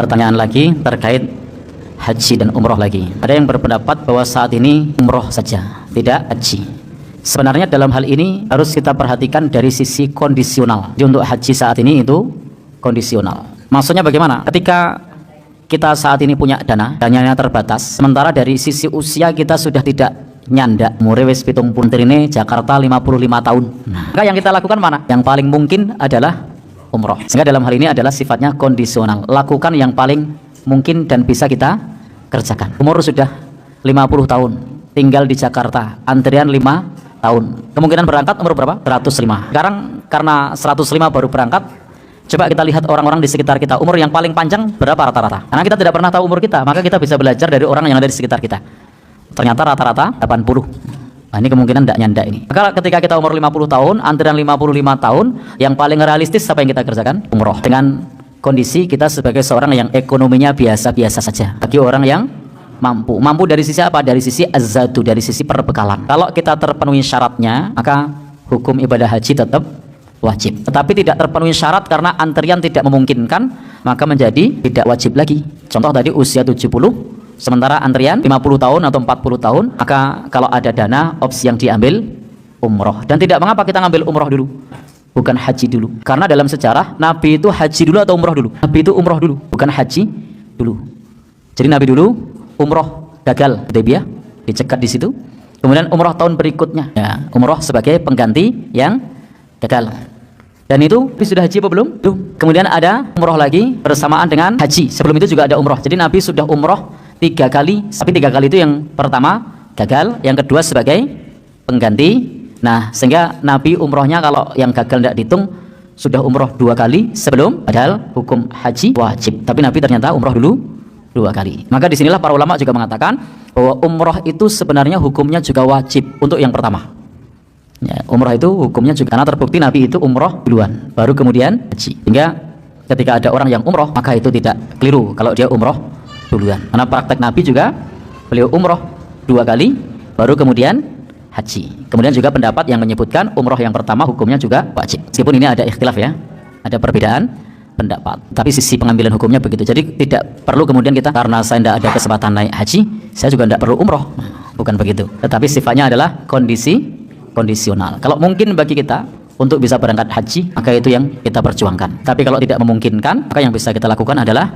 pertanyaan lagi terkait haji dan umroh lagi. Ada yang berpendapat bahwa saat ini umroh saja, tidak haji. Sebenarnya dalam hal ini harus kita perhatikan dari sisi kondisional. Jadi untuk haji saat ini itu kondisional. Maksudnya bagaimana? Ketika kita saat ini punya dananya terbatas, sementara dari sisi usia kita sudah tidak nyandak, umure wis 70 ini Jakarta 55 tahun. Maka yang kita lakukan mana? Yang paling mungkin adalah umroh. Sehingga dalam hal ini adalah sifatnya kondisional. Lakukan yang paling mungkin dan bisa kita kerjakan. Umur sudah 50 tahun, tinggal di Jakarta, antrian 5 tahun. Kemungkinan berangkat umur berapa? 105. Sekarang karena 105 baru berangkat, coba kita lihat orang-orang di sekitar kita, umur yang paling panjang berapa rata-rata? Karena kita tidak pernah tahu umur kita, maka kita bisa belajar dari orang yang ada di sekitar kita. Ternyata rata-rata 80. Nah, ini kemungkinan tidak nyandak ini. Maka ketika kita umur 50 tahun, antrian 55 tahun, yang paling realistis apa yang kita kerjakan? Umroh. Dengan kondisi kita sebagai seorang yang ekonominya biasa-biasa saja. Bagi orang yang mampu dari sisi apa? Dari sisi az-zatu, dari sisi perbekalan. Kalau kita terpenuhi syaratnya, maka hukum ibadah haji tetap wajib. Tetapi tidak terpenuhi syarat karena antrian tidak memungkinkan, maka menjadi tidak wajib lagi. Contoh tadi usia 70, sementara antrian 50 tahun atau 40 tahun, maka kalau ada dana, opsi yang diambil umroh. Dan tidak mengapa kita ngambil umroh dulu, bukan haji dulu. Karena dalam sejarah Nabi itu haji dulu atau umroh dulu? Nabi itu umroh dulu, bukan haji dulu. Jadi Nabi dulu umroh gagal, Hudaybiyah dicegat di situ. Kemudian umroh tahun berikutnya, ya, umroh sebagai pengganti yang gagal. Dan itu sudah haji apa belum? Belum. Kemudian ada umroh lagi bersamaan dengan haji. Sebelum itu juga ada umroh. Jadi Nabi sudah umroh 3 kali. Tapi 3 kali itu yang pertama gagal, yang kedua sebagai pengganti. Nah, sehingga Nabi umrohnya kalau yang gagal tidak dihitung, sudah umroh 2 kali sebelum, padahal hukum haji wajib. Tapi Nabi ternyata umroh dulu 2 kali. Maka disinilah para ulama juga mengatakan bahwa umroh itu sebenarnya hukumnya juga wajib untuk yang pertama. Ya, umroh itu hukumnya juga karena terbukti Nabi itu umroh duluan, baru kemudian haji. Hingga ketika ada orang yang umroh, maka itu tidak keliru kalau dia umroh duluan. Karena praktek Nabi juga beliau umroh 2 kali, baru kemudian haji. Kemudian juga pendapat yang menyebutkan umroh yang pertama hukumnya juga wajib. Meskipun ini ada ikhtilaf ya, ada perbedaan pendapat. Tapi sisi pengambilan hukumnya begitu. Jadi tidak perlu kemudian kita karena saya tidak ada kesempatan naik haji, saya juga tidak perlu umroh. Bukan begitu. Tetapi sifatnya adalah kondisional. Kalau mungkin bagi kita untuk bisa berangkat haji, maka itu yang kita perjuangkan. Tapi kalau tidak memungkinkan, maka yang bisa kita lakukan adalah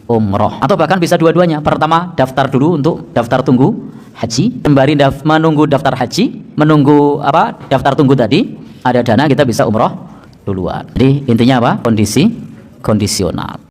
umroh. Atau bahkan bisa dua-duanya. Pertama, daftar dulu untuk daftar tunggu haji. Sembari menunggu daftar haji, menunggu daftar tunggu tadi, ada dana kita bisa umroh duluan. Jadi intinya apa? Kondisi kondisional.